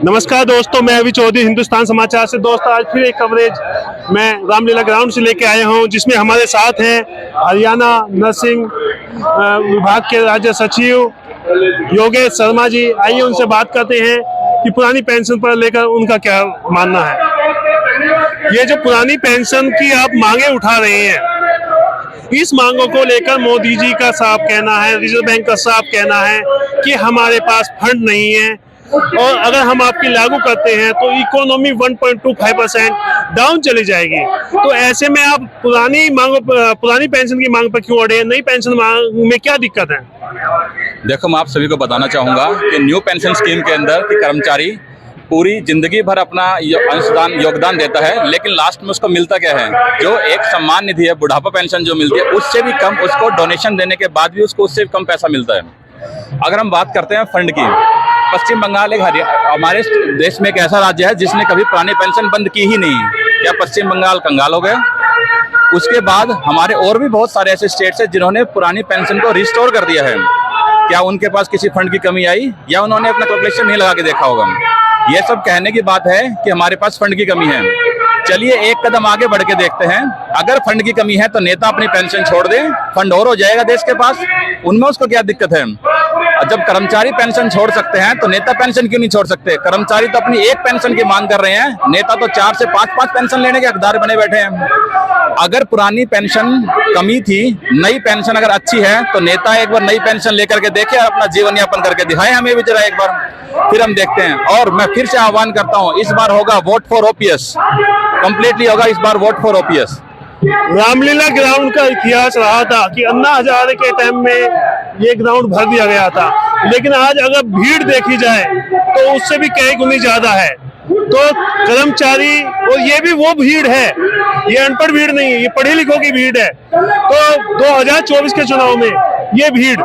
नमस्कार दोस्तों, मैं अभी चौधरी हिंदुस्तान समाचार से। दोस्तों आज फिर एक कवरेज मैं रामलीला ग्राउंड से लेके आया हूं, जिसमें हमारे साथ हैं हरियाणा नर्सिंग विभाग के राज्य सचिव योगेश शर्मा जी। आइए उनसे बात करते हैं कि पुरानी पेंशन पर लेकर उनका क्या मानना है। ये जो पुरानी पेंशन की आप मांगे उठा रहे हैं, इस मांगों को लेकर मोदी जी का साफ कहना है, रिजर्व बैंक का साफ कहना है कि हमारे पास फंड नहीं है और अगर हम आपकी लागू करते हैं तो इकोनॉमी 1.25% डाउन चली जाएगी। तो ऐसे में आप पुरानी पेंशन की मांग पर क्यों अड़े? नई पेंशन मांग में क्या दिक्कत है? देखो, मैं आप सभी को बताना चाहूँगा कि न्यू पेंशन स्कीम के अंदर कि कर्मचारी पूरी जिंदगी भर अपना अंशदान योगदान देता है, लेकिन लास्ट में उसको मिलता क्या है? जो एक सम्मान निधि है, बुढ़ापा पेंशन जो मिलती है, उससे भी कम, उसको डोनेशन देने के बाद भी उसको उससे कम पैसा मिलता है। अगर हम बात करते हैं फंड की, पश्चिम बंगाल हमारे देश में एक ऐसा राज्य है जिसने कभी पुरानी पेंशन बंद की ही नहीं। क्या पश्चिम बंगाल कंगाल हो गए? उसके बाद हमारे और भी बहुत सारे ऐसे स्टेट्स हैं जिन्होंने पुरानी पेंशन को रिस्टोर कर दिया है। क्या उनके पास किसी फंड की कमी आई या उन्होंने अपना कैलकुलेशन नहीं लगा के देखा होगा? ये सब कहने की बात है कि हमारे पास फंड की कमी है। चलिए एक कदम आगे बढ़ के देखते हैं। अगर फंड की कमी है तो नेता अपनी पेंशन छोड़ दे, फंड और हो जाएगा देश के पास, उनमें उसको क्या दिक्कत है? जब कर्मचारी पेंशन छोड़ सकते हैं तो नेता पेंशन क्यों नहीं छोड़ सकते? कर्मचारी तो अपनी एक पेंशन की मांग कर रहे हैं, नेता तो 4 से 5 पेंशन लेने के हकदार बने बैठे हैं। अगर पुरानी पेंशन कमी थी, नई पेंशन अगर अच्छी है तो नेता एक बार नई पेंशन लेकर के देखे और अपना जीवन यापन करके दिखाए हमें भी जरा एक बार, फिर हम देखते हैं। और मैं फिर से आह्वान करता हूं, इस बार होगा वोट फॉर ओपीएस, कंप्लीटली होगा इस बार vote for OPS. Ramlila ground का इतिहास रहा था कि अन्ना हजारे के टाइम में ये ग्राउंड भर दिया गया था, लेकिन आज अगर भीड़ देखी जाए तो उससे भी कई गुनी ज्यादा है। तो कर्मचारी, और ये भी वो भीड़ है, ये अनपढ़ भीड़ नहीं है, ये पढ़े लिखों की भीड़ है। तो 2024 के चुनाव में ये भीड़,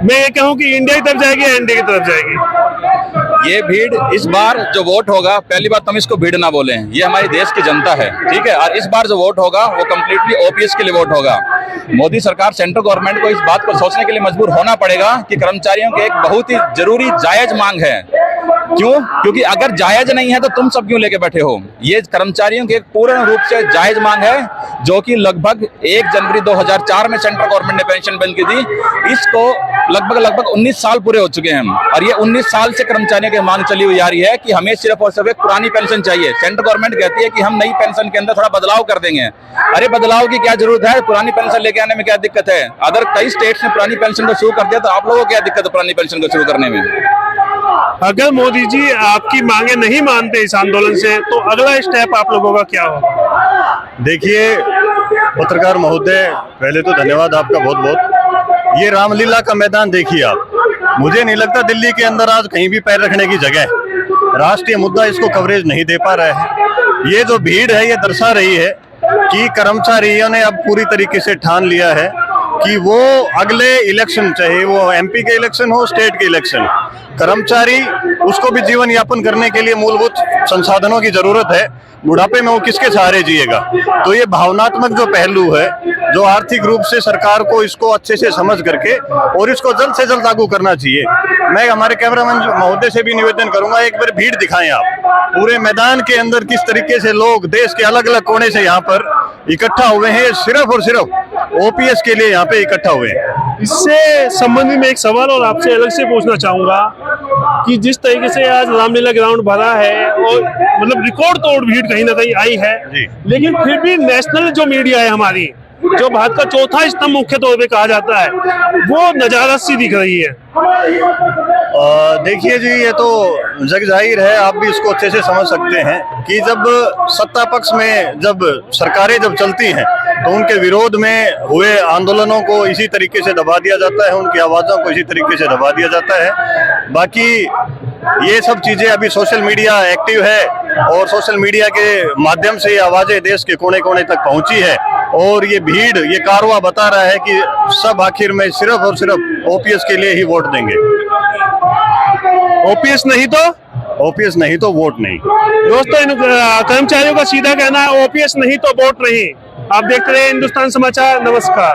मैं ये कहूँ कि इंडिया की तरफ जाएगी या एनडीए की तरफ जाएगी? ये भीड़ इस बार जो वोट होगा, पहली बात हम इसको भीड़ ना बोलें, ये हमारी देश की जनता है, ठीक है। और इस बार जो वोट होगा वो कम्प्लीटली ओपीएस के लिए वोट होगा। मोदी सरकार, सेंट्रल गवर्नमेंट को इस बात को सोचने के लिए मजबूर होना पड़ेगा कि कर्मचारियों की एक बहुत ही जरूरी जायज मांग है। क्यों? क्योंकि अगर जायज नहीं है तो तुम सब क्यों लेके बैठे हो? ये कर्मचारियों की एक पूर्ण रूप से जायज मांग है, जो कि लगभग 1 जनवरी 2004 में सेंट्रल गवर्नमेंट ने पेंशन बंद की थी। इसको लगभग 19 साल पूरे हो चुके हैं और ये 19 साल से कर्मचारियों की मांग चली हुई आ रही है कि हमें सिर्फ और सिर्फ एक पुरानी पेंशन चाहिए। सेंट्रल गवर्नमेंट कहती है कि हम नई पेंशन के अंदर थोड़ा बदलाव कर देंगे। अरे बदलाव की क्या जरूरत है? पुरानी पेंशन लेके आने में क्या दिक्कत है? अगर कई स्टेट्स ने पुरानी पेंशन को शुरू कर दिया तो आप लोगों को क्या दिक्कत है पुरानी पेंशन को शुरू करने में? अगर मोदी जी आपकी मांगे नहीं मानते इस आंदोलन से, तो अगला स्टेप आप लोगों का क्या होगा? देखिए पत्रकार महोदय, पहले तो धन्यवाद आपका बहुत बहुत। ये रामलीला का मैदान देखिए आप, मुझे नहीं लगता दिल्ली के अंदर आज कहीं भी पैर रखने की जगह है। राष्ट्रीय मुद्दा इसको कवरेज नहीं दे पा रहा है। ये जो भीड़ है ये दर्शा रही है कि कर्मचारियों ने अब पूरी तरीके से ठान लिया है कि वो अगले इलेक्शन, चाहे वो एमपी के इलेक्शन हो, स्टेट के इलेक्शन, कर्मचारी उसको भी जीवन यापन करने के लिए मूलभूत संसाधनों की जरूरत है। बुढ़ापे में वो किसके सहारे जिएगा? तो ये भावनात्मक जो पहलू है, जो आर्थिक रूप से सरकार को इसको अच्छे से समझ करके और इसको जल्द से जल्द लागू करना चाहिए। मैं हमारे कैमरामैन महोदय से भी निवेदन करूंगा, एक बार भीड़ दिखाएं आप पूरे मैदान के अंदर, किस तरीके से लोग देश के अलग अलग कोने से यहाँ पर इकट्ठा हुए हैं, सिर्फ और सिर्फ ओपीएस के लिए यहाँ पे इकट्ठा हुए हैं। इससे संबंधित में एक सवाल और आपसे अलग से पूछना चाहूंगा कि जिस तरीके से आज रामलीला ग्राउंड भरा है और मतलब रिकॉर्ड तोड़ भीड़ कहीं ना कहीं आई है, लेकिन फिर भी नेशनल जो मीडिया है हमारी, जो भारत का चौथा स्तंभ मुख्य तौर पे कहा जाता है, वो नजारा सी दिख रही है। देखिए जी, ये तो जग जाहिर है, आप भी इसको अच्छे से समझ सकते हैं कि जब सत्ता पक्ष में जब सरकारें जब चलती हैं तो उनके विरोध में हुए आंदोलनों को इसी तरीके से दबा दिया जाता है, उनकी आवाज़ों को इसी तरीके से दबा दिया जाता है। बाकी ये सब चीज़ें अभी सोशल मीडिया एक्टिव है और सोशल मीडिया के माध्यम से ये आवाज़ें देश के कोने कोने तक पहुंची है और ये भीड़, ये कारवां बता रहा है कि सब आखिर में सिर्फ और सिर्फ ओपीएस के लिए ही वोट देंगे। ओपीएस नहीं तो? ओपीएस नहीं तो वोट नहीं। दोस्तों, इन कर्मचारियों का सीधा कहना है, ओपीएस नहीं तो वोट नहीं। आप देखते रहे हिंदुस्तान समाचार। नमस्कार।